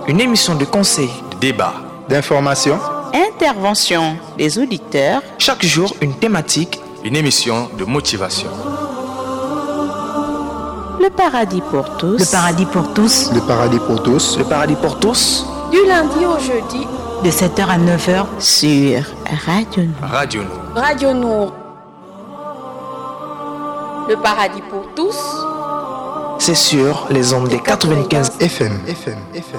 Une émission de conseil, de débat, d'information, intervention des auditeurs. Chaque jour, une thématique. Une émission de motivation. Le paradis pour tous. Le paradis pour tous. Le paradis pour tous. Le paradis pour tous. Du lundi au jeudi. De 7h à 9h. Sur Radio Nour. Radio Nour. Radio Nour. Le paradis pour tous. C'est sur les ondes des 95 FM.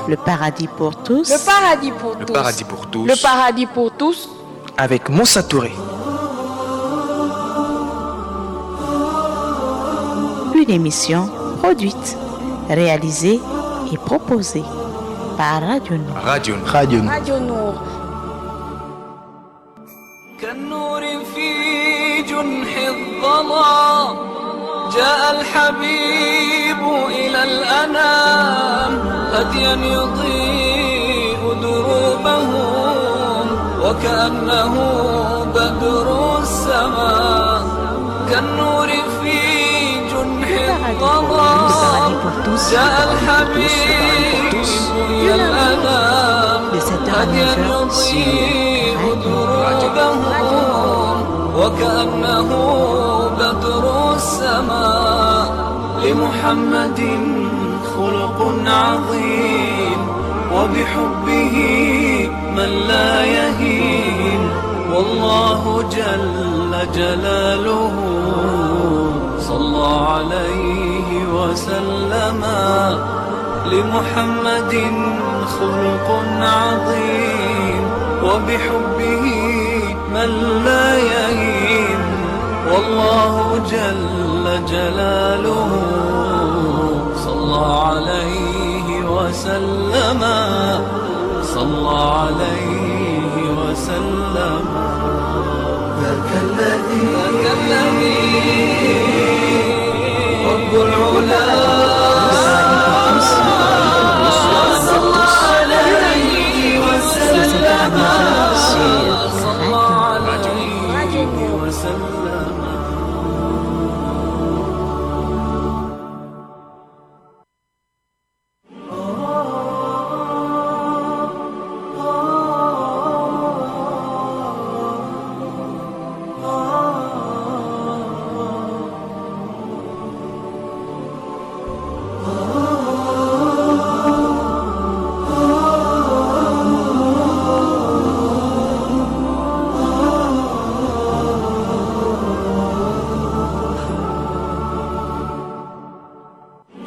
Le paradis pour tous. Le paradis pour tous. Le paradis pour tous. Le paradis pour tous. Avec Moussa Touré. Une émission produite, réalisée et proposée par Radio Nour. Radio Nour. Radio Nour. Radio Nour. كالنور في جنح الظلام جاء الحبيب إلى الأنام هديا يضيء دروبهم وكأنه بدر السماء كالنور في جنح الظلام جاء الحبيب إلى الأنام هديا يضيء دروبهم وكأنه بدر السماء لمحمد خلق عظيم وبحبه من لا يهين والله جل جلاله صلى عليه وسلم لمحمد خلق عظيم وبحبه من لا يهين والله جل جلاله صلى عليه وسلم صلى عليه وسلم ذاك الذي رب العلا صلى عليه وسلم صلى عليه وسلم.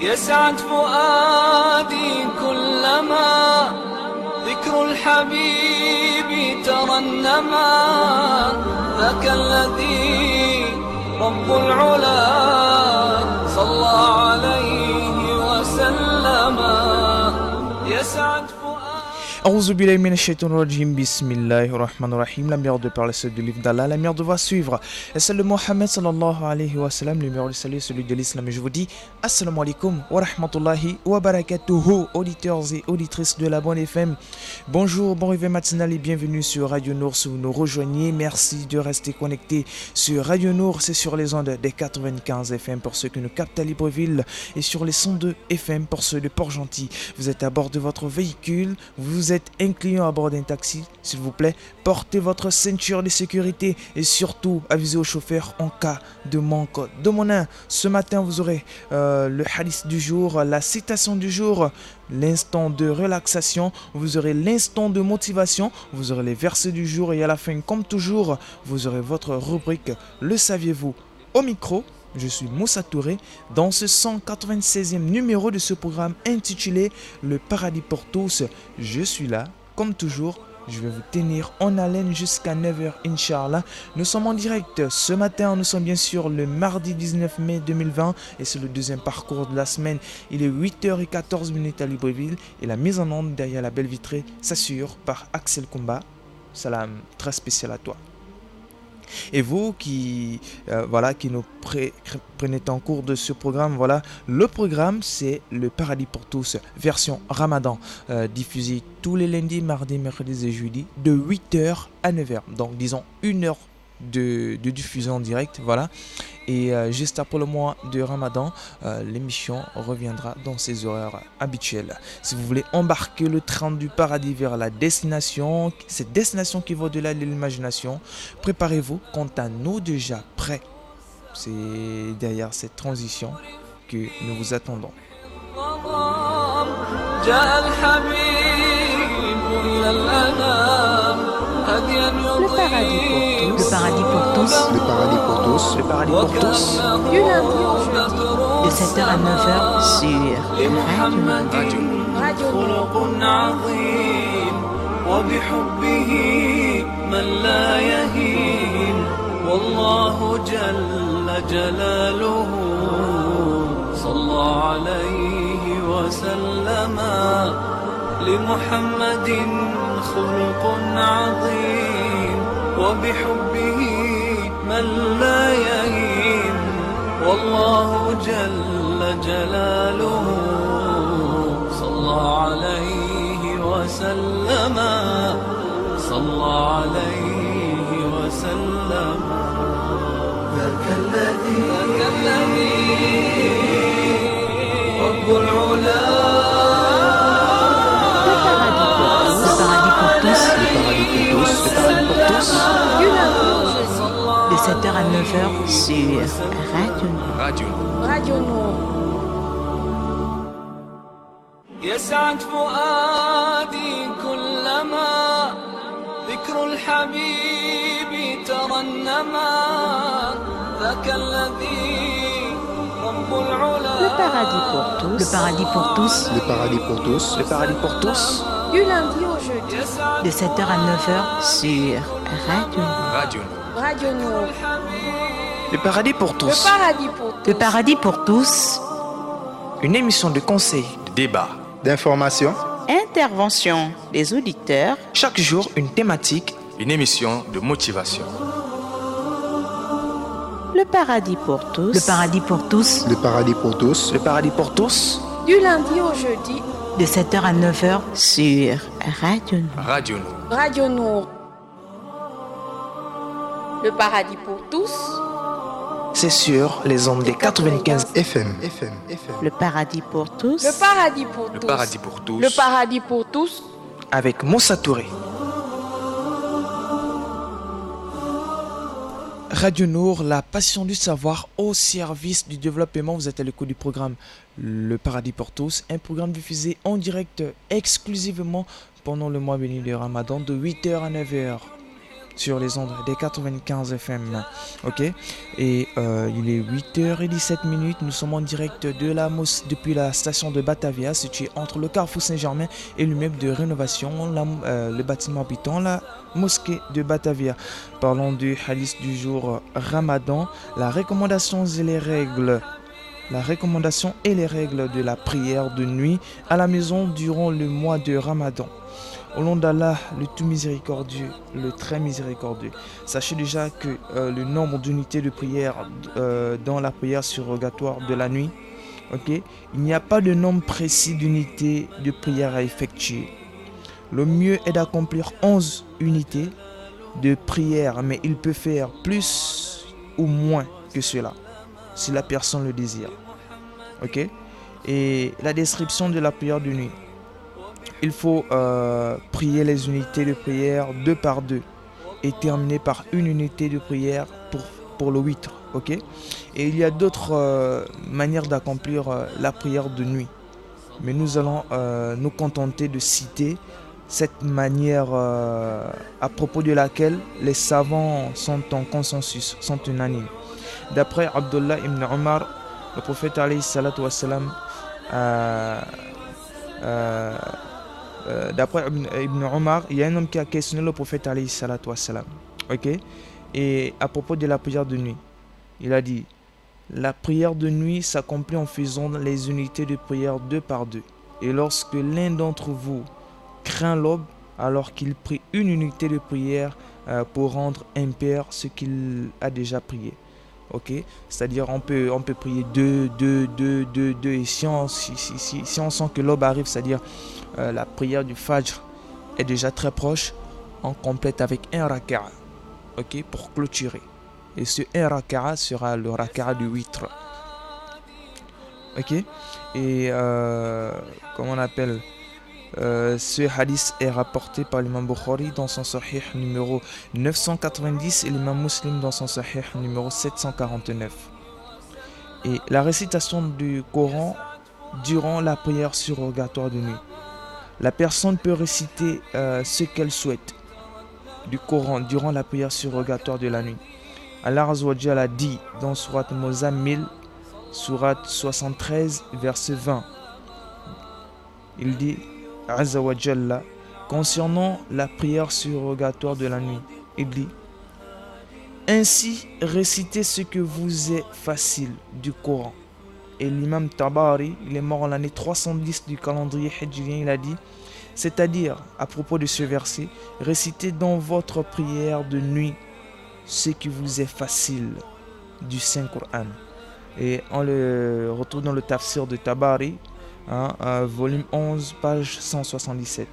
يسعد فؤادي كلما ذكر الحبيب ترنما ذاك الذي رب العلا صلى عليه وسلم يسعد A'ouzou billahi minash shaitanir rajim, bismillahir rahmanir rahim. La meilleure de parler, celle du livre d'Allah, la meilleure de voir suivre et celle de Mohammed sallallahu alayhi wa sallam, le meilleur de salut, celui de l'islam. Et je vous dis assalamu alaikum wa rahmatullahi wa barakatuhu, auditeurs et auditrices de la bonne FM. Bonjour, bon réveil matinal et bienvenue sur Radio Nour. Si vous nous rejoignez, merci de rester connectés sur Radio Nour. C'est sur les ondes des 95 FM pour ceux qui nous captent à Libreville et sur les 102 FM pour ceux de Port-Gentil. Vous êtes à bord de votre véhicule, vous êtes inclinant à bord d'un taxi, s'il vous plaît, portez votre ceinture de sécurité et surtout avisez au chauffeur en cas de manque de monin. Ce matin, vous aurez le hadith du jour, la citation du jour, l'instant de relaxation, vous aurez l'instant de motivation, vous aurez les versets du jour et à la fin, comme toujours, vous aurez votre rubrique Le saviez-vous? Au micro, je suis Moussa Touré dans ce 196e numéro de ce programme intitulé Le paradis pour tous. Je suis là, comme toujours, je vais vous tenir en haleine jusqu'à 9h, Inch'Allah. Nous sommes en direct ce matin, nous sommes bien sûr le mardi 19 mai 2020 et c'est le deuxième parcours de la semaine. Il est 8h14 à Libreville et la mise en onde derrière la belle vitrée s'assure par Axel Kumba. Salam, très spécial à toi. Et vous qui nous prenez en cours de ce programme, voilà, le programme c'est le paradis pour tous, version Ramadan, diffusé tous les lundis, mardis, mercredis et jeudis de 8h à 9h. Donc disons 1 heure de diffusion en direct, voilà. Et juste après le mois de Ramadan, l'émission reviendra dans ses horaires habituels. Si vous voulez embarquer le train du paradis vers la destination, cette destination qui va au-delà de l'imagination, préparez-vous, quant à nous déjà prêts. C'est derrière cette transition que nous vous attendons. Le paradis pour tous. Le paradis pour tous. Le paradis pour tous. Le paradis pour tous. Du lundi au jeudi. De 7h à 9h Sur Radio Radio Nour. وبحبه من لا يهين والله جل جلاله صلى عليه وسلم لمحمد خلق عظيم وبحبه من لا يهين والله جل جلاله صلى عليه وسلم صلى عليه وسلم ذاك الذي رب العلا Du lundi au jeudi. de 7h à 9h sur Radio Nour. Radio Radio Nour. يسعد فؤادي كلما ذكر الحبيب ترنما ذاك الذي رب العلا Le paradis pour tous. Le paradis pour tous. Le paradis pour tous. Le paradis pour tous. Du lundi au jeudi. De 7h à 9h Sur Radio Nour. Radio Radio Nour. Le paradis pour Le tous. paradis pour tous. Le paradis pour tous. Une émission de conseil. de débat, D'information. Intervention des auditeurs. Chaque jour, une thématique. une émission de motivation. Le paradis pour tous. Le paradis pour tous. Le paradis pour tous. Le paradis pour tous. Du lundi au jeudi. De 7h à 9h Sur Radio Nour. Radio Nour. Radio Nour. Le paradis pour tous. C'est sur les ondes des 95. FM. Le paradis pour tous. Le paradis pour Le tous. paradis pour tous. Le paradis pour tous. Avec Moussa Touré. Radio Nour, la passion du savoir au service du développement. Vous êtes à l'écoute du programme Le Paradis pour tous, un programme diffusé en direct exclusivement pendant le mois béni de Ramadan de 8h à 9h sur les ondes des 95 FM. Ok, et il est 8h17. Nous sommes en direct de la depuis la station de Batavia, située entre le carrefour Saint-Germain et l'immeuble de rénovation, le bâtiment habitant, la mosquée de Batavia. Parlons du hadith du jour Ramadan, la recommandation et les règles de la prière de nuit à la maison durant le mois de Ramadan. Au nom d'Allah, le tout miséricordieux, le très miséricordieux. Sachez déjà que le nombre d'unités de prière dans la prière surrogatoire de la nuit, il n'y a pas de nombre précis d'unités de prière à effectuer. Le mieux est d'accomplir 11 unités de prière, mais il peut faire plus ou moins que cela, si la personne le désire. Et la description de la prière de nuit. Il faut prier les unités de prière 2 par 2 et terminer par une unité de prière pour le witr. Et il y a d'autres manières d'accomplir la prière de nuit. Mais nous allons nous contenter de citer cette manière à propos de laquelle les savants sont en consensus, sont unanimes. D'après Abdullah ibn Omar, le prophète alayhi salatu wassalam, d'après Ibn Omar, il y a un homme qui a questionné le prophète alayhi salatu wassalam. Et à propos de la prière de nuit, il a dit: la prière de nuit s'accomplit en faisant les unités de prière 2 par 2. Et lorsque l'un d'entre vous craint l'aube, alors qu'il prie une unité de prière pour rendre impair ce qu'il a déjà prié. C'est-à-dire on peut prier 2, et si on sent que l'aube arrive, c'est-à-dire la prière du Fajr est déjà très proche, on complète avec un raka'a. ok, pour clôturer. Et ce un raka'a sera le raka'a du witr. Ok. Et comment on appelle ce hadith est rapporté par l'imam Bukhari dans son sahih numéro 990 et l'imam Muslim dans son sahih numéro 749. Et la récitation du Coran durant la prière surrogatoire de nuit. La personne peut réciter ce qu'elle souhaite du Coran durant la prière surrogatoire de la nuit. Allah Azza wa Jalla a dit dans Surat Muzammil, Surat 73, verset 20. Il dit Azza wa Jalla concernant la prière surrogatoire de la nuit. Il dit: ainsi récitez ce que vous est facile du Coran. Et l'imam Tabari, il est mort en l'année 310 du calendrier hijrien, il a dit, c'est-à-dire à propos de ce verset, récitez dans votre prière de nuit ce qui vous est facile du Saint-Coran. Et on le retrouve dans le tafsir de Tabari, volume 11, page 177.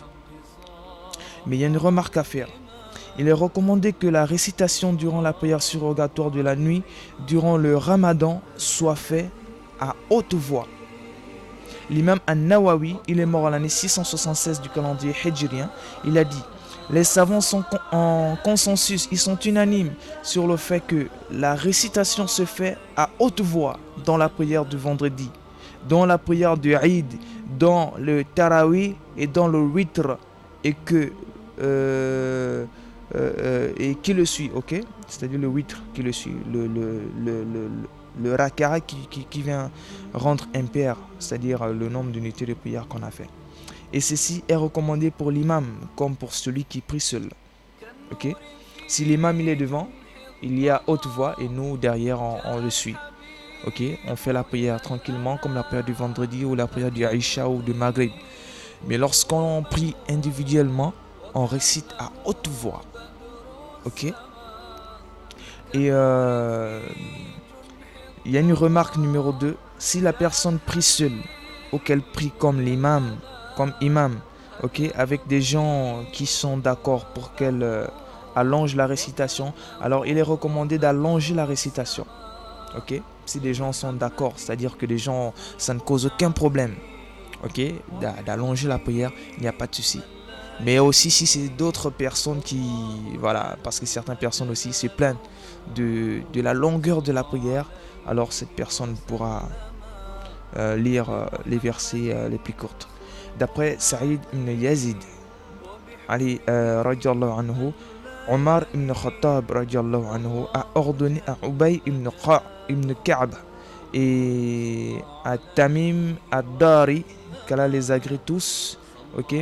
Mais il y a une remarque à faire. Il est recommandé que la récitation durant la prière surrogatoire de la nuit, durant le Ramadan, soit faite à haute voix. L'imam An-Nawawi, il est mort à l'année 676 du calendrier hijrien, il a dit: les savants sont en consensus, ils sont unanimes sur le fait que la récitation se fait à haute voix dans la prière du vendredi, dans la prière du Eid, dans le Tarawih et dans le Witr, et que et qui le suit, ok, c'est-à-dire le Witr qui le suit, le raka'a qui vient rendre impair, c'est-à-dire le nombre d'unités de prière qu'on a fait. Et ceci est recommandé pour l'imam comme pour celui qui prie seul. Ok. Si l'imam il est devant, il y a haute voix et nous derrière on le suit. Ok. On fait la prière tranquillement comme la prière du vendredi ou la prière du Aïcha ou du Maghrib. Mais lorsqu'on prie individuellement, on récite à haute voix. Ok. Et il y a une remarque numéro 2. Si la personne prie seule ou qu'elle prie comme l'imam, comme imam, ok, avec des gens qui sont d'accord pour qu'elle allonge la récitation, alors il est recommandé d'allonger la récitation. Ok, si des gens sont d'accord, c'est-à-dire que des gens, ça ne cause aucun problème, ok, d'allonger la prière, il n'y a pas de souci. Mais aussi si c'est d'autres personnes qui, voilà, parce que certaines personnes aussi se plaignent de la longueur de la prière, alors cette personne pourra lire les versets les plus courts. D'après Saïd ibn Yazid, Ali radiallahu anhu, Omar ibn Khattab radiallahu anhu a ordonné à Ubay ibn Ka'b et à Tamim ad-Dari, qu'Allah les agrée tous, ok,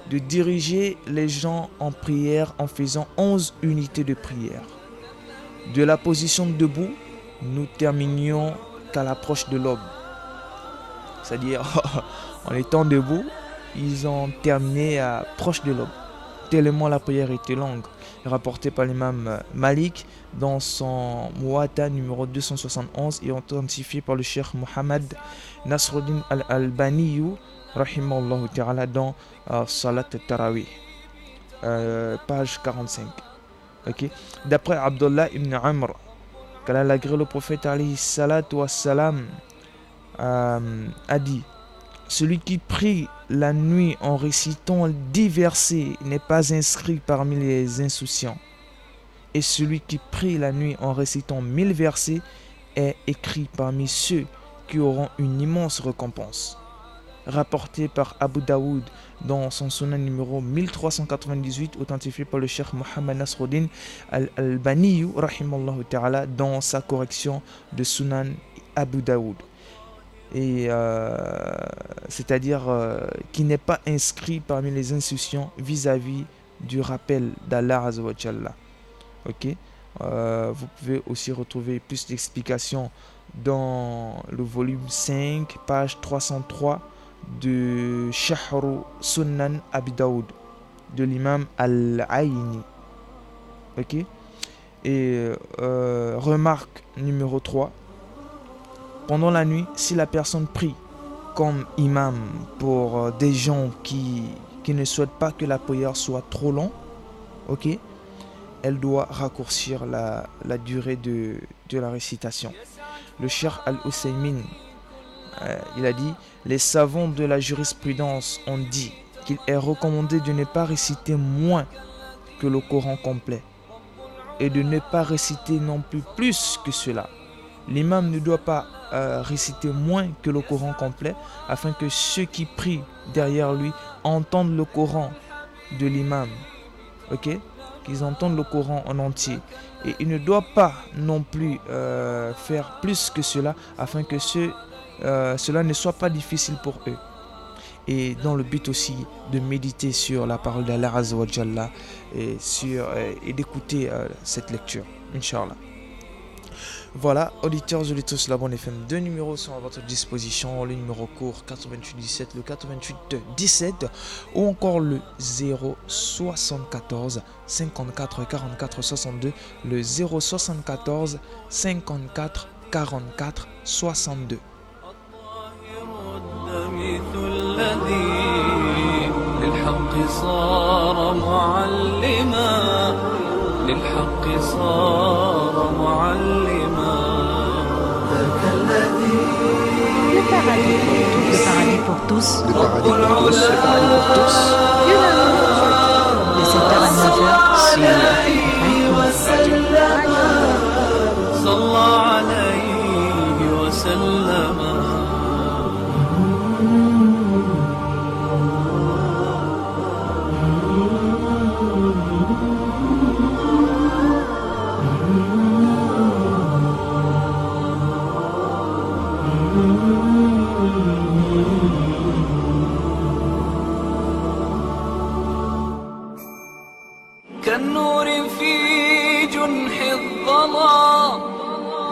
de diriger les gens en prière en faisant 11 unités de prière. De la position debout, nous terminions qu'à l'approche de l'aube. C'est-à-dire, en étant debout, ils ont terminé proche de l'aube. Tellement la prière était longue. Rapporté par l'imam Malik dans son Muwatta numéro 271 et authentifié par le cheikh Mohammed Nasruddin al-Albani rahimallahu ta'ala dans Salat al-Tarawih, page 45. Okay. D'après Abdullah ibn Amr, qu'Allah l'agré le prophète alayhi salatu wassalam a dit: celui qui prie la nuit en récitant 10 versets n'est pas inscrit parmi les insouciants, et celui qui prie la nuit en récitant 1000 versets est écrit parmi ceux qui auront une immense récompense. Rapporté par Abu Daoud dans son Sunan numéro 1398, authentifié par le cheikh Mohammed Nasruddin al-Albani rahimallahu ta'ala dans sa correction de Sunan Abu Daoud. Et c'est-à-dire qui n'est pas inscrit parmi les insouciants vis-à-vis du rappel d'Allah Azza wa Jalla. Ok. Vous pouvez aussi retrouver plus d'explications dans le volume 5, page 303 de Shahru Sunan Abi Daoud de l'imam Al-Aini. Ok. Et remarque numéro 3. Pendant la nuit, si la personne prie comme imam pour des gens qui ne souhaitent pas que la prière soit trop longue, ok, elle doit raccourcir la durée de la récitation. Le Cheikh Al-Husaymin, il a dit « Les savants de la jurisprudence ont dit qu'il est recommandé de ne pas réciter moins que le Coran complet et de ne pas réciter non plus que cela. L'imam ne doit pas réciter moins que le Coran complet afin que ceux qui prient derrière lui entendent le Coran de l'imam. Ok, qu'ils entendent le Coran en entier. Et il ne doit pas non plus faire plus que cela afin que cela ne soit pas difficile pour eux. Et dans le but aussi de méditer sur la parole d'Allah Azza wa Jalla et d'écouter cette lecture, Inch'Allah. Voilà, auditeurs, auditrices de la Bonne FM, 2 numéros sont à votre disposition, le numéro court 88 17, le 88 17 ou encore le 074 54 44 62, le 074 54 44 62. Le paradis pour tous. Le paradis pour tous. Le paradis pour tous. De 7h à 9h sur كالنور في جنح الظلام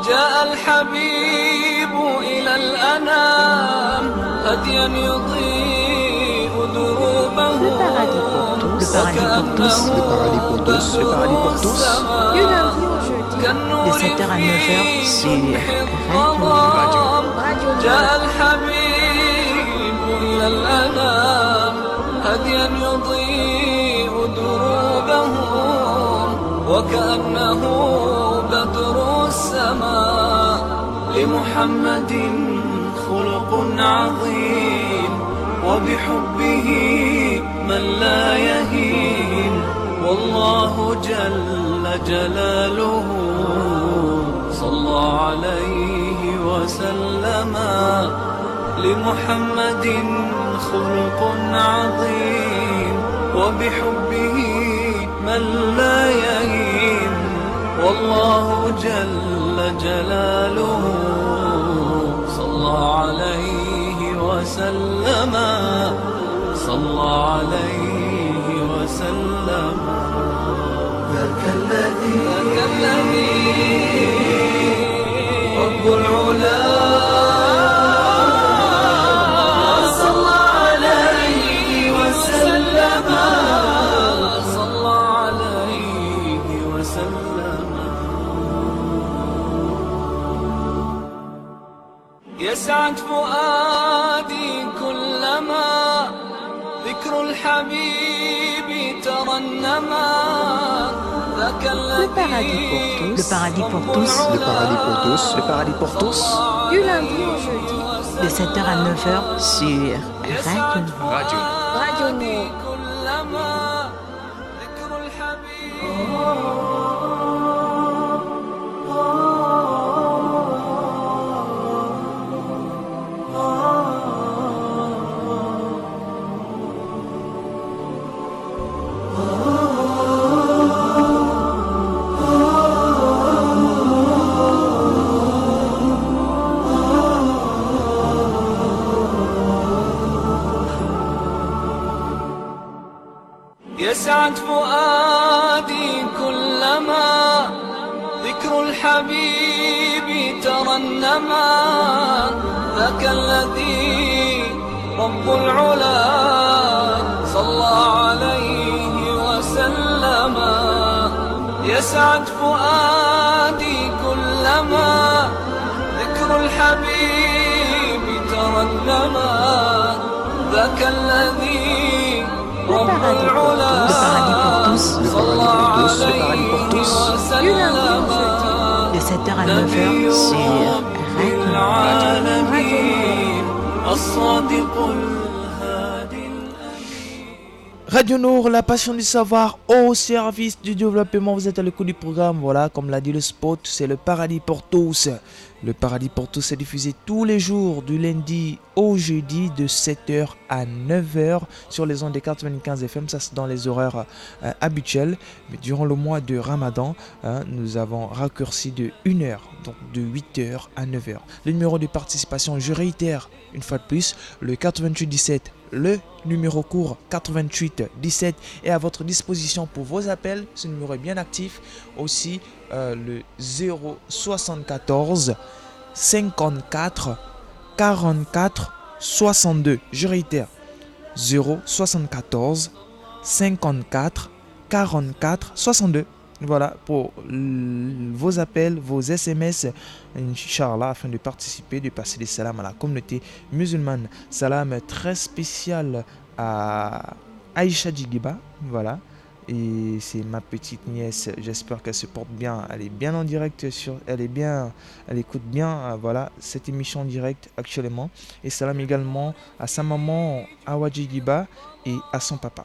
جاء الحبيب إلى الأنام هديا يضيء دروبه Le paradis pour tous. Le paradis pour tous. Du lundi au jeudi. de 7h à 9h sur Radio جاء الحبيب إلى الأنام هديا يضيء دروبهم وكأنه بدر السماء لمحمد خلق عظيم وبحبه من لا يهين والله جل جلاله صلى عليه وسلم لمحمد خلق عظيم وبحبه من لا يهين والله جل جلاله صلى عليه وسلم صلى عليه وسلم ذاك الذي رب العلا صلى عليه وسلم صلى عليه وسلم يسعد فؤادي كلما ذكر الحبيب ترنما ذاك Le paradis pour tous. Le paradis pour tous. Le paradis pour tous. Du lundi au jeudi. De 7h à 9h sur Radio Nour. Radio Nour. Radio Nour. كلما ذكر الحبيب يسعد فؤادي كلما ذكر الحبيب ترنما ذاك الذي رب العلا صلى عليه وسلم يسعد فؤادي كلما ذكر الحبيب ترنما ذاك الذي رب العلا Le paradis pour tous. Le C'est paradis pour tous, c'est paradis pour tous. Du lundi au jeudi. De 7h à 9h sur Radio Radio Nour, la passion du savoir au service du développement. Vous êtes à l'écoute du programme. Voilà, comme l'a dit le spot, c'est le paradis pour tous. Le paradis pour tous est diffusé tous les jours du lundi au jeudi de 7h à 9h sur les ondes des 95 FM. Ça, c'est dans les horaires habituels. Mais durant le mois de Ramadan, nous avons raccourci de 1 heure, donc de 8h à 9h. Le numéro de participation, je réitère une fois de plus, le 88 17. Le numéro court 88 17 est à votre disposition pour vos appels. Ce numéro est bien actif. Aussi le 074 54 44 62. Je réitère 074 54 44 62. Voilà pour vos appels, vos SMS, Inch'Allah, afin de participer, de passer des salams à la communauté musulmane. Salam très spécial à Aïcha Djigiba, voilà. Et c'est ma petite nièce, j'espère qu'elle se porte bien. Elle est bien en direct, elle écoute bien voilà, cette émission en direct actuellement. Et salam également à sa maman Awa Djigiba et à son papa.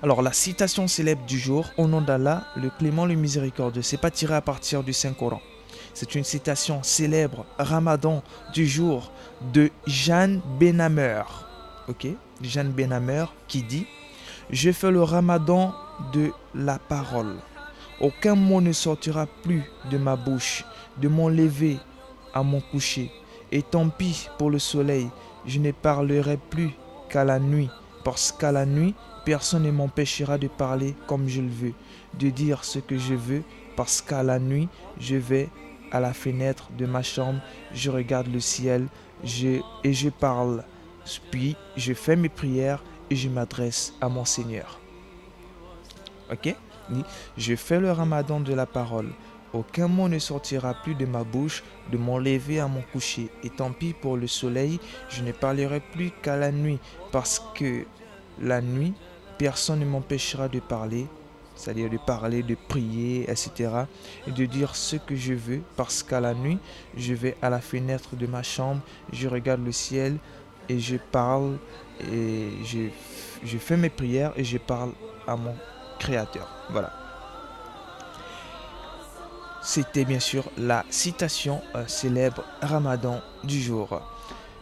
Alors la citation célèbre du jour, au nom d'Allah, le clément, le miséricordieux, c'est pas tiré à partir du Saint-Coran. C'est une citation célèbre, Ramadan du jour, de Jeanne Benhammer. Ok, Jeanne Benhammer qui dit: je fais le Ramadan de la parole. Aucun mot ne sortira plus de ma bouche, de mon lever à mon coucher. Et tant pis pour le soleil, je ne parlerai plus qu'à la nuit, parce qu'à la nuit, personne ne m'empêchera de parler comme je le veux, de dire ce que je veux, parce qu'à la nuit, je vais à la fenêtre de ma chambre, je regarde le ciel et je parle. Puis, je fais mes prières et je m'adresse à mon Seigneur. Ok? Je fais le Ramadan de la parole. Aucun mot ne sortira plus de ma bouche, de mon lever à mon coucher. Et tant pis pour le soleil, je ne parlerai plus qu'à la nuit, parce que la nuit, personne ne m'empêchera de parler, c'est-à-dire de parler, de prier, etc. Et de dire ce que je veux, parce qu'à la nuit, je vais à la fenêtre de ma chambre, je regarde le ciel et je parle, et je fais mes prières et je parle à mon Créateur. Voilà. C'était bien sûr la citation célèbre Ramadan du jour.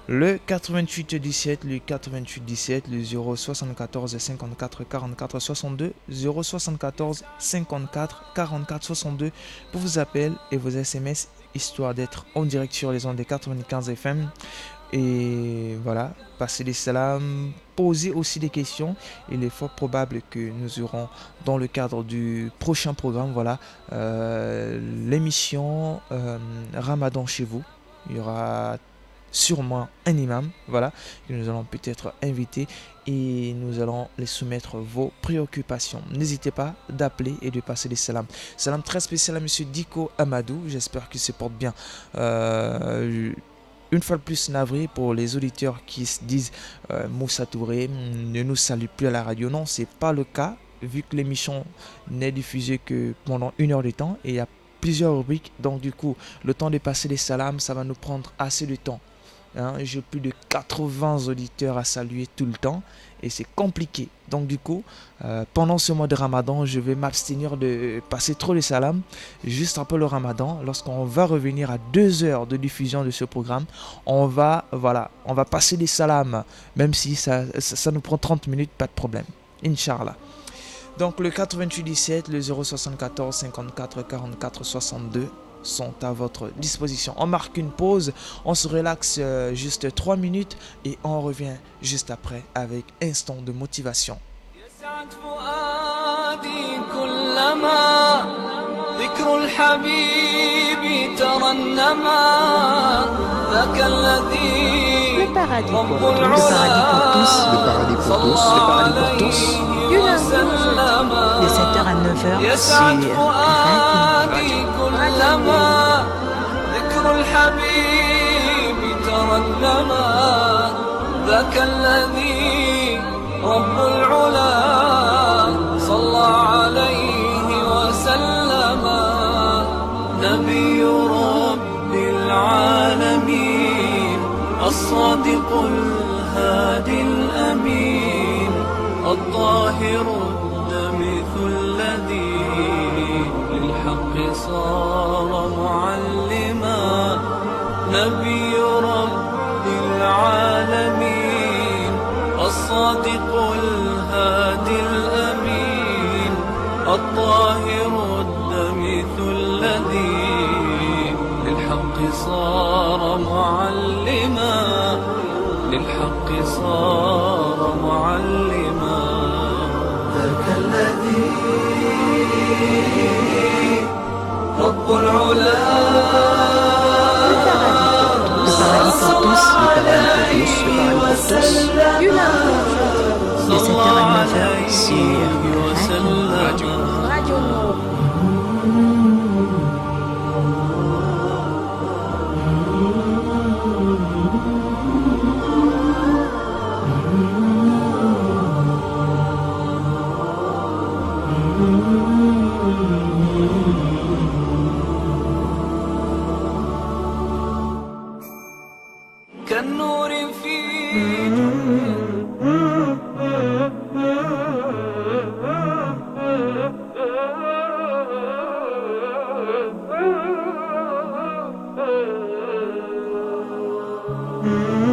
Le 88 17, le 88 17, le 074 54 44 62, 074 54 44 62 pour vos appels et vos SMS, histoire d'être en direct sur les ondes des 95 FM. Et voilà, passer des salams, poser aussi des questions. Il est fort probable que nous aurons dans le cadre du prochain programme, voilà, l'émission Ramadan chez vous. Il y aura sûrement un imam, voilà, que nous allons peut-être inviter et nous allons les soumettre vos préoccupations. N'hésitez pas d'appeler et de passer des salams. Salam très spécial à monsieur Diko Amadou, j'espère qu'il se porte bien. Une fois de plus navré pour les auditeurs qui se disent Moussa Touré ne nous salue plus à la radio. Non, c'est pas le cas, vu que l'émission n'est diffusée que pendant 1 heure de temps et il y a plusieurs rubriques. Donc du coup, le temps de passer les salams, ça va nous prendre assez de temps. J'ai plus de 80 auditeurs à saluer tout le temps et c'est compliqué. Donc du coup, pendant ce mois de Ramadan, je vais m'abstenir de passer trop les salams. Juste après le Ramadan, lorsqu'on va revenir à 2 heures de diffusion de ce programme, on va passer les salams, même si ça nous prend 30 minutes, pas de problème. Inch'Allah. Donc le 88 17, le 074 54 44 62 sont à votre disposition. On marque une pause, on se relaxe juste 3 minutes et on revient juste après avec Instant de motivation. Le paradis pour tous. Le paradis pour tous. Le paradis pour tous, le paradis pour tous. Du lundi au jeudi. De 7h à 9h sur ذكر الحبيب ترنما ذاك الذي رب العلا صلى الصادق الهادي الأمين الطاهر الدمث الذي للحق صار معلما نبي رب العالمين الصادق الهادي الأمين الطاهر الدمث الذي للحق صار معلما للحق صار معلما ذاك الذي رب العلا De 7h à 9h sur Radio Nord. كالنور في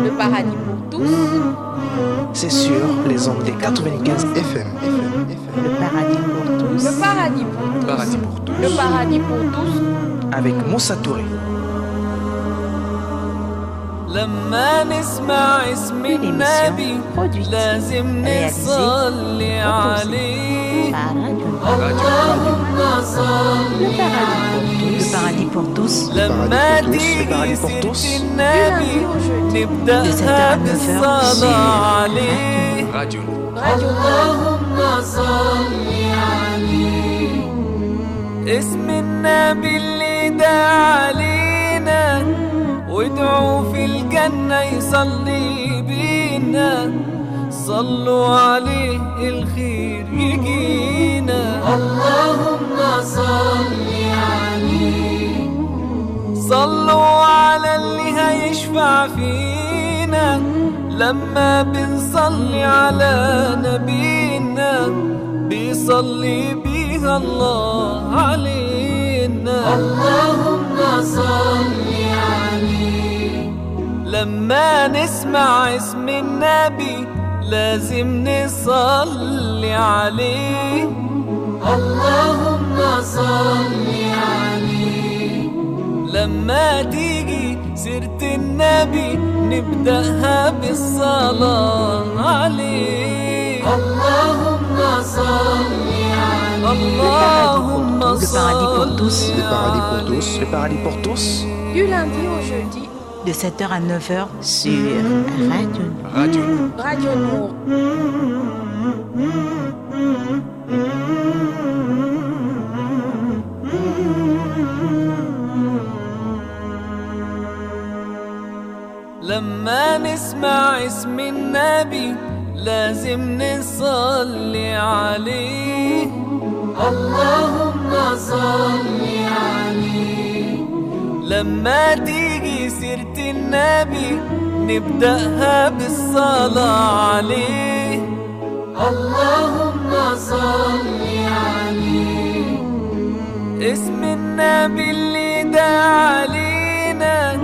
Le paradis pour tous. C'est sur les ondes des 95 FM. le paradis pour tous. Le paradis pour tous. Paradis pour tous. Le paradis pour tous. Avec Moussa Touré. لما نسمع اسم النبي لازم نصلي عليه اللهم صل Le paradis pour tous. لما تيجي سيرة النبي نبدأها بالصلاة عليه Radio اللهم صل عليه اسم النبي اللي دعا علينا وادعوا في الجنة يصلي بينا صلوا عليه الخير يجينا اللهم صل عليه صلوا على اللي هيشفع فينا لما بنصلي على نبينا بيصلي بيها الله علينا اللهم صل عليه لما نسمع اسم النبي لازم نصلي عليه اللهم صل عليه لما تيجي سيرة النبي نبدأها بالصلاة عليه اللهم صل عليه اللهم صل Le paradis pour tous. Le paradis pour tous. Du lundi au jeudi. De 7h à 9h sur Radio Nord. Radio Nord. لما نسمع اسم النبي لازم نصلي عليه اللهم صل عليه لما تيجي سيرة النبي نبدأها بالصلاة عليه اللهم صل عليه اسم النبي اللي دعا علينا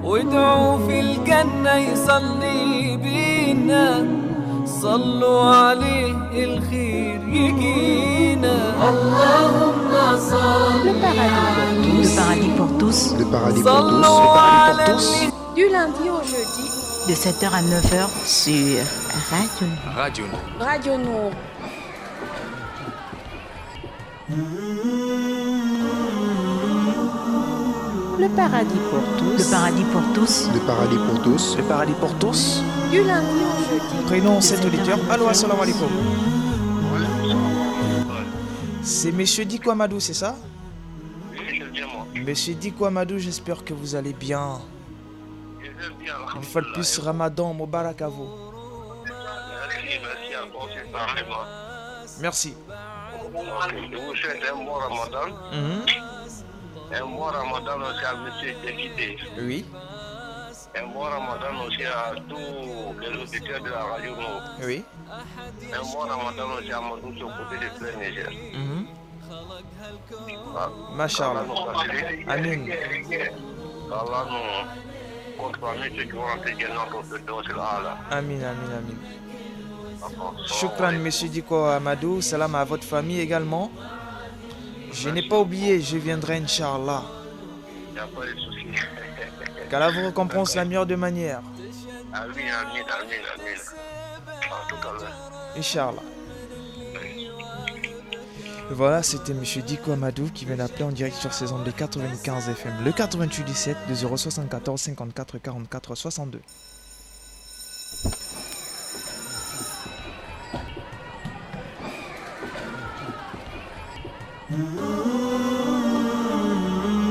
وادعوا في الجنة يصلي بينا صلوا عليه الخير يجينا اللهم صل Le paradis pour tous. Le paradis pour tous. صلوا على tous. Du lundi au jeudi. De 7h à 9h sur Radio Nord. Radio Radio Nord. Le paradis pour tous. Le paradis pour tous. Le paradis pour tous. Le paradis pour tous. Du lundi au jeudi. Prénom cet auditeur. Allô, assalamu alaikum. C'est Monsieur Diko Amadou, c'est ça? Monsieur Diko Amadou, j'espère que vous allez bien. Une fois de plus, Ramadan Mubarak à vous. Merci. Je vous souhaite un bon Ramadan. Un bon Ramadan aussi à M. Déguidé. Oui. Un bon Ramadan aussi à tous les auditeurs de la radio Nour. Oui. Un bon Ramadan aussi à Madou sur côté de plein Niger. Masha'Allah. Amin. Allah nous compte parmi ceux qui vont rentrer dans notre dos sur Allah. Amin, amin, amin. Shukran, monsieur Diko Amadou. Salam à votre famille également. Je n'ai pas oublié, je viendrai, Inch'Allah. Il n'y a pas de souci. Qu'Allah vous récompense la meilleure de manière. Amin, amin, amin, amin. En tout cas, Inch'Allah. Voilà, c'était monsieur Diko Amadou qui vient d'appeler en direct sur ses ondes de 95 FM. Le 88 17 de 074 54 44 62.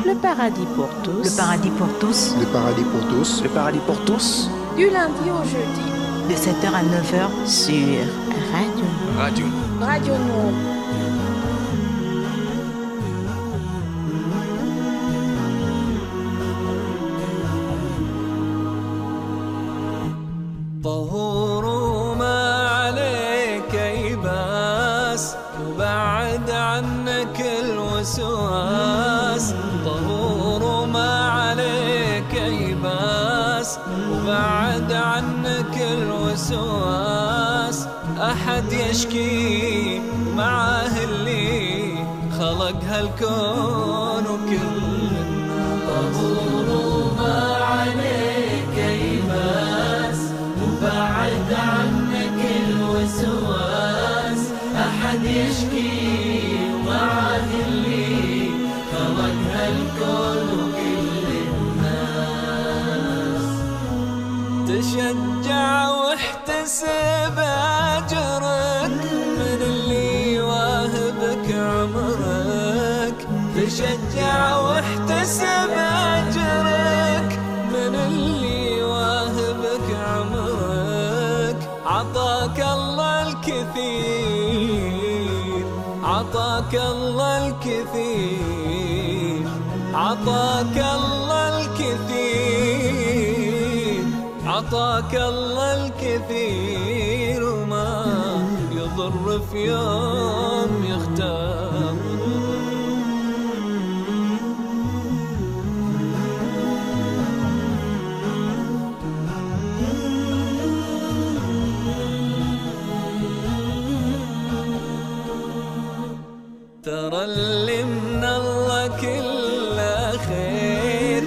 Le paradis pour tous. Le paradis pour tous. Le paradis pour tous. Le paradis pour tous. Du lundi au jeudi. De 7h à 9h sur Radio. Radio Nour. طهور ما عليك يباس وبعد عنك الوسواس. طهور ما عليك يباس وبعد عنك الوسواس. أحد يشكي معاه اللي خلق هالكون وكل الناس. طهور ما عليك يباس وبعد عنك الوسواس. أحد يشكي معاه اللي خلق هالكون وكل الناس. تشجع واحتسب أجرك من اللي واهبك عمرك. تشجع واحتسب أجرك من اللي واهبك عمرك. عطاك الله الكثير، عطاك الله الكثير، عطاك الله الكثير، عطاك الله الكثير. وما يضر في يوم يختار. ترى اللي من الله كله خير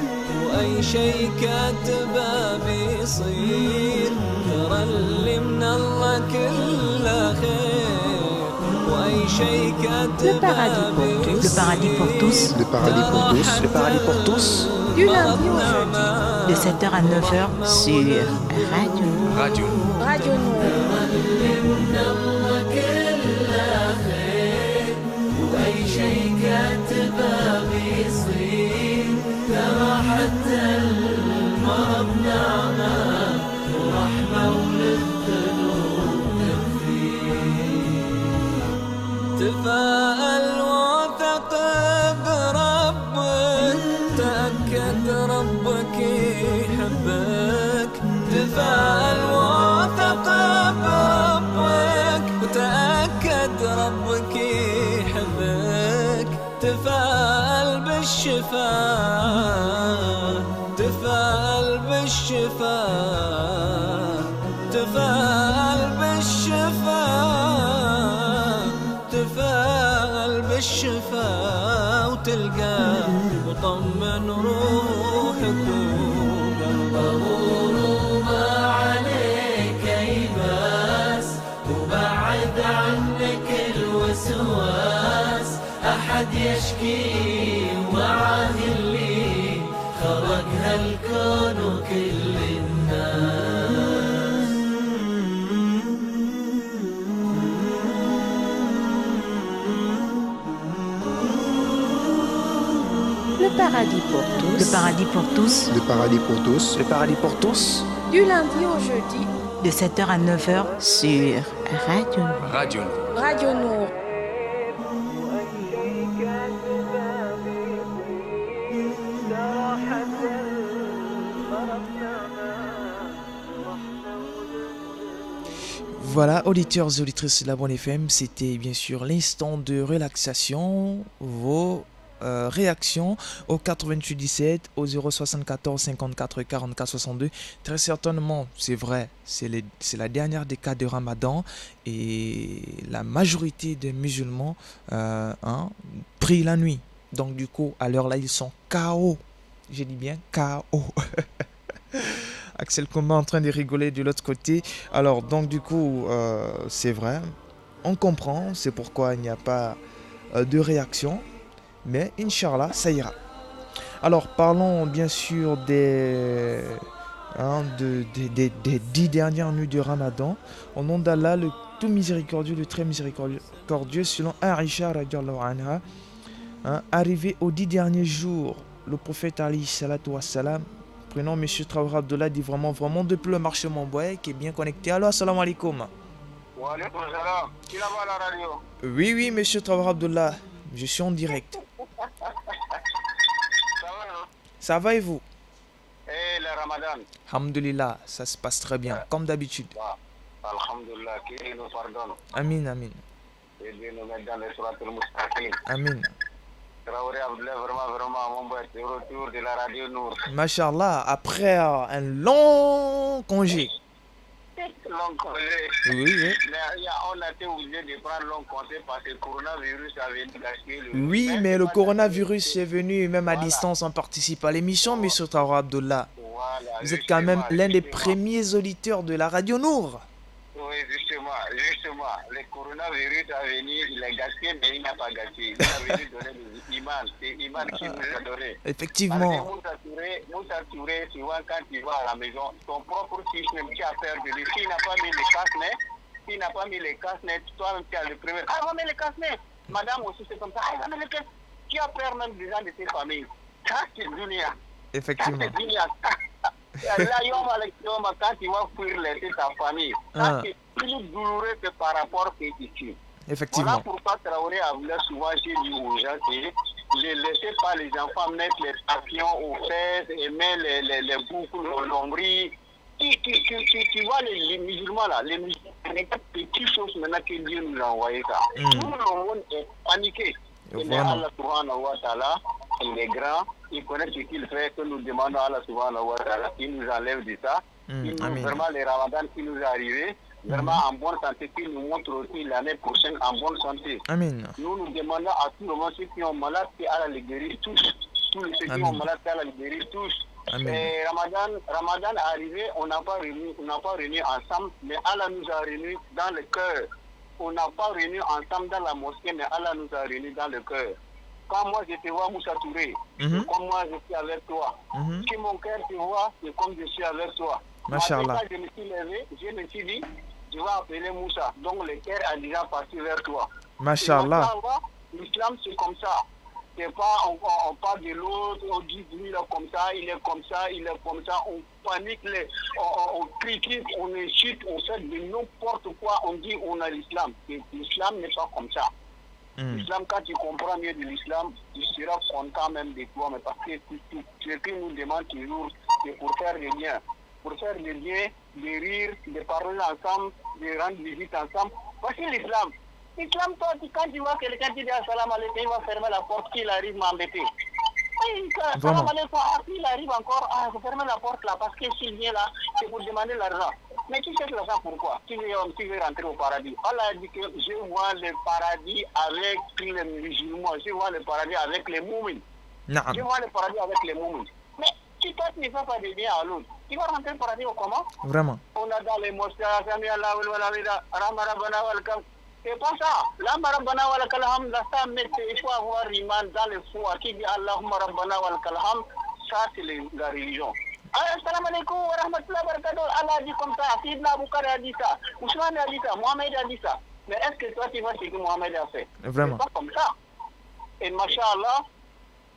وأي شي كاتبه بيصير. ترى اللي من الله كله خير وأي شي كاتبه بيصير. Le paradis pour tous. Le paradis pour tous. Le paradis pour tous. Du lundi au jeudi. De 7h à 9h sur Radio. Radio Nour. وأي شي كاتبه بيصير. ترى حتى المرض نعمة ورحمة وللذنوب تغفير. تفاءل وثق بربك، تأكد ربك يحبك. تفاءل وثق بربك وتأكد ربك يحبك. تفاءل بالشفاء، تفاءل بالشفاء، تفاءل بالشفاء، تفاءل بالشفاء. وتلقى وطمن روحك وقلبك. طهور ما عليك يباس وبعد عنك الوسواس. أحد يشكي ومعاه اللي خلق هالكون وكل الناس. Le paradis pour tous. Le paradis pour tous. Le paradis pour tous. Le paradis pour tous. Du lundi au jeudi. De 7h à 9h sur Radio. Radio Nour. ترى حتى المرض Voilà, auditeurs et auditrices de la Bonne FM, c'était bien sûr l'instant de relaxation, vos réactions au 88 17, au 074 54 44 62. Très certainement, c'est vrai, c'est la dernière décade de Ramadan et la majorité des musulmans prient la nuit. Donc du coup, à l'heure là, ils sont KO. J'ai dit bien KO. Axel Combat en train de rigoler de l'autre côté. Alors donc du coup, c'est vrai, on comprend, c'est pourquoi il n'y a pas de réaction. Mais Inch'Allah, ça ira. Alors parlons bien sûr des 10 dernières nuits de Ramadan. Au nom d'Allah, le tout miséricordieux, le très miséricordieux, selon Aïcha radiallahu anha, arrivé aux 10 derniers jours, le prophète Ali salatu wassalam, prenons monsieur Traoré Abdullah, dit vraiment depuis le marché Montboy qui est bien connecté. Allô, assalamu alaikum. Wa alaikum salam. Qui là-bas à la radio? Oui, monsieur Traoré Abdullah, je suis en direct. Ça va, non? Ça va et vous? Et le Ramadan? Alhamdulillah, ça se passe très bien, comme d'habitude. Alhamdulillah, qui nous pardonne. Amin. Et Dieu nous met dans les suratul mustaqim. Amin. Traoré Abdullah, vraiment, mon boy, c'est le retour de la radio Nour. Machallah, après un long congé. Long congé. Oui. Mais on a été obligé de prendre long congé parce que le coronavirus avait gâché le... Oui, mais le coronavirus est venu même à distance, on participe à l'émission, monsieur Traoré Abdullah. Voilà, Vous êtes quand même l'un des premiers auditeurs de la radio Nour. Oui, justement, le coronavirus a venu, il a gâché, mais il n'a pas gâché. Il a venu donner le iman, c'est iman qui nous a donné. Effectivement. Moussa Touré, souvent quand il va à la maison, son propre fils même qui a peur de lui, s'il n'a pas mis les casse-nez, toi-même tu as le premier. Ah, va mettre les casse-nez. Madame aussi c'est comme ça, ah, va mettre les casse-nez. Qui a peur même des gens de ses familles. Ça c'est dunia. Effectivement. Ça c'est dunia. Là, quand tu vas fuir laisser ta famille, ça c'est plus douloureux que par rapport à ce que tu. Effectivement. Voilà pourquoi Traoré a voulu souvent dire aux gens que ne laissez pas les enfants mettre les papillons aux fesses et mettre les boucles au nombril. Tu vois les musulmans là, les petites choses maintenant que Dieu nous a envoyé ça. Tout le monde est paniqué. Mais Allah subhanahu wa ta'ala, il est grand, il connaît ce qu'il fait, que nous demandons à Allah subhanahu wa ta'ala, qu'il nous enlève de ça. Vraiment les ramadans qui nous est arrivé, vraiment en bonne santé, qu'il nous montre aussi l'année prochaine en bonne santé. Amen. Nous demandons à tout le monde, ceux qui ont malade, qu'Allah les guérisse tous. Tous ceux qui ont malade, qu'Allah les guérisse tous. Et Ramadan est arrivé, on n'a pas réuni ensemble, mais Allah nous a réunis dans le cœur. On n'a pas réunis ensemble dans la mosquée, mais Allah nous a réunis dans le cœur. Quand moi je te vois, Moussa Touré, c'est comme moi je suis avec toi. Si mon cœur te voit, c'est comme je suis avec toi. Machallah. Quand je me suis levé, je me suis dit, je vais appeler Moussa. Donc le cœur a déjà parti vers toi. Machallah. L'islam c'est comme ça. C'est pas, on parle de l'autre, on dit lui il est comme ça, il est comme ça, il est comme ça, on panique, on critique, on insulte, on fait de n'importe quoi, on dit on a l'islam. L'islam n'est pas comme ça. L'islam, quand tu comprends mieux de l'islam, tu seras content même de toi, mais parce que ce que nous demande toujours, c'est pour faire le bien. Pour faire le bien, de rire, de parler ensemble, de rendre visite ensemble. Voici l'islam. L'islam, toi, quand tu vois quelqu'un qui dit assalamu alaikum, il va fermer la porte, qu'il arrive m'embêter. Assalamu alaikum, il arrive encore, il faut fermer la porte là, parce que s'il vient là, c'est pour demander l'argent. Mais tu sais l'argent pourquoi? Tu veux rentrer au paradis. Allah a dit que je vois le paradis avec les musulmans, je vois le paradis avec les moumines. Je vois le paradis avec les moumines. Mais si toi tu ne fais pas de bien à l'autre, tu vas rentrer au paradis comment? Vraiment. On a dans les mosquées, c'est pas ça. L'Allah Rabbana wa lakal hamd, il faut avoir l'iman dans le foi qui dit Allahumma Rabbana wa lakal hamd, ça c'est la religion. Assalamu alaikum wa rahmatullahi wa barakatuh. Allah a dit comme ça, Sidna Aboukar a dit ça, Ousmane a dit ça, Mohamed a dit ça. Mais est-ce que toi tu vois ce que Mohamed a fait? Vraiment. C'est pas comme ça. Et Masha'Allah,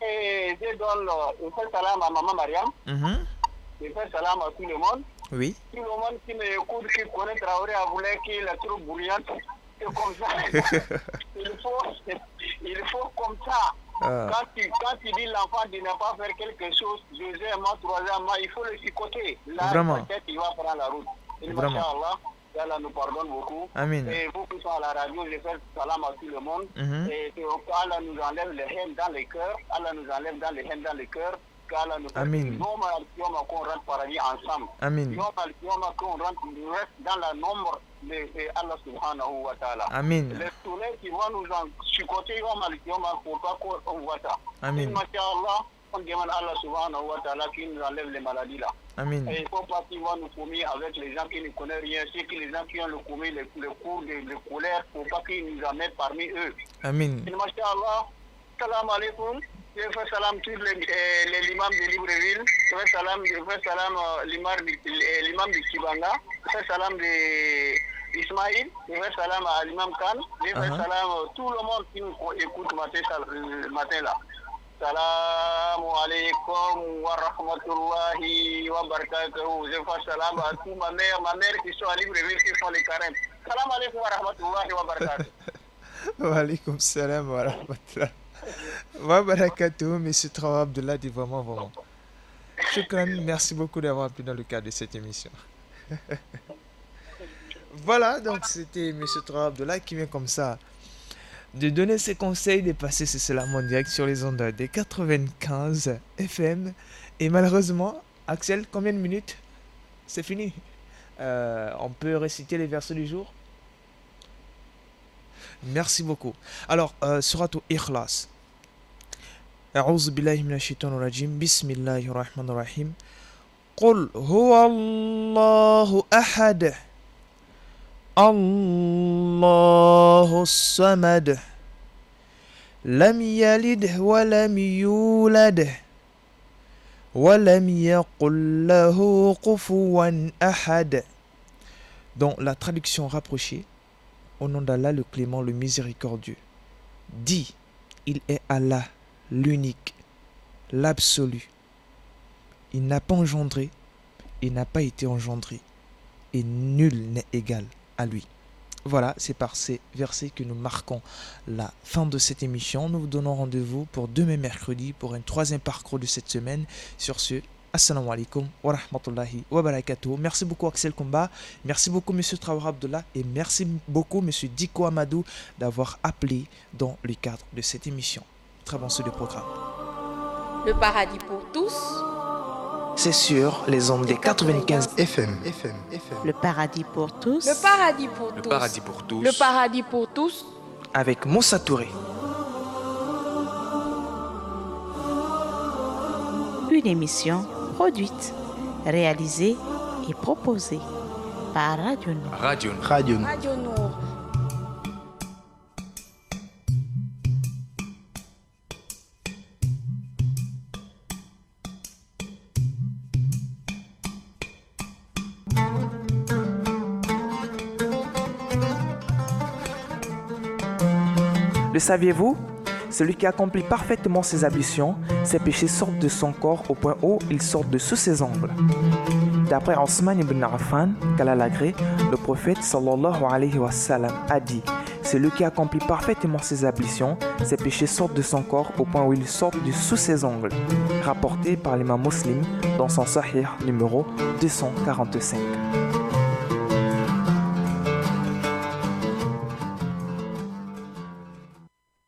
je donne, je fais salam à Maman Mariam. Je fais salam à tout le monde. Oui. Tout le monde qui me écoute, qui connaît Traoré Abdullah, qui est trop bruyante. C'est comme ça. il faut comme ça. Quand tu dis l'enfant de ne pas faire quelque chose, deuxièmement, troisièmement, il faut le chicoter. Là, peut-être il va prendre la route. Inch'Allah, qu'Allah nous pardonne beaucoup. Amin. Et vous qui sont à la radio, je fais salam à tout le monde. Et que Allah nous enlève les haines dans les cœurs. Allah nous enlève les haines dans les cœurs. Qu'Allah nous Amin. qu'on rentre paradis ensemble. Amin. Qu'on reste dans la nombre de Allah subhanahu wa ta'ala. Amin. Les soleils qui vont nous en chicoter, pour pas qu'on voit ça. Amin. Masha'Allah, on demande à Allah subhanahu wa ta'ala qui nous enlève les maladies là. Amin. Et il ne faut pas qu'ils vont nous commettre avec les gens qui ne connaissent rien, c'est que les gens qui ont le commis le cours de colère, il ne faut pas qu'ils nous en mettent parmi eux. Amin. Et Masha'Allah, salam alaikum. Je fais salam tous les imams de Libreville. Je fais salam l'imam de Kibanga. Je fais salam de Ismaïl. Je fais salam à l'imam Khan. Je fais salam à tout le monde qui nous écoute le matin là. Salam alaikum wa rahmatullahi wa barakatuhu. Je fais salam à toute ma mère qui sont à Libreville, qui font les carèmes. Salam alaikum wa rahmatullahi wa barakatuhu. Wa alaikum salam wa rahmatullahi. Wa barakatuh, monsieur Traoré Abdullah, dit vraiment. Shukran, merci beaucoup d'avoir appelé dans le cadre de cette émission. Voilà, donc c'était monsieur Traoré Abdullah qui vient comme ça de donner ses conseils, de passer ce salam en direct sur les ondes des 95 FM. Et malheureusement, Axel, combien de minutes? C'est fini. On peut réciter les versets du jour? Merci beaucoup. Alors, Suratu Ikhlas. أعوذ بالله من الشيطان الرجيم بسم الله الرحمن الرحيم قل هو الله أحد الله الصمد لم يلد ولم يولد ولم يقل له كفوا أحد. Dans la traduction rapprochée, au nom d'Allah le clément, le miséricordieux. Dis, il est Allah, l'unique, l'absolu. Il n'a pas engendré, il n'a pas été engendré, et nul n'est égal à lui. Voilà, c'est par ces versets que nous marquons la fin de cette émission. Nous vous donnons rendez-vous pour demain mercredi pour un troisième parcours de cette semaine. Sur ce, assalamu alaikum wa rahmatullahi wa barakatuh. Merci beaucoup Axel Komba, merci beaucoup monsieur Traoré Abdullah et merci beaucoup monsieur Diko Amadou d'avoir appelé dans le cadre de cette émission. Très bon suite de programme. Le paradis pour tous. C'est sur les ondes des 95 FM. Le paradis pour tous. Le paradis pour Le tous. paradis pour tous. Le paradis pour tous. avec Moussa Touré. Une émission produite, réalisée et proposée par Radio Nour. Radio Nour. Radio Nour. Radio Nour. Le saviez-vous? Celui qui accomplit parfaitement ses ablutions, ses péchés sortent de son corps au point où ils sortent de sous ses ongles. D'après Osman ibn Affan, qu'Allah l'agrée, le prophète sallallahu alayhi wa sallam a dit: celui qui accomplit parfaitement ses ablutions, ses péchés sortent de son corps au point où ils sortent de sous ses ongles. Rapporté par l'imam Muslim dans son Sahih numéro 245.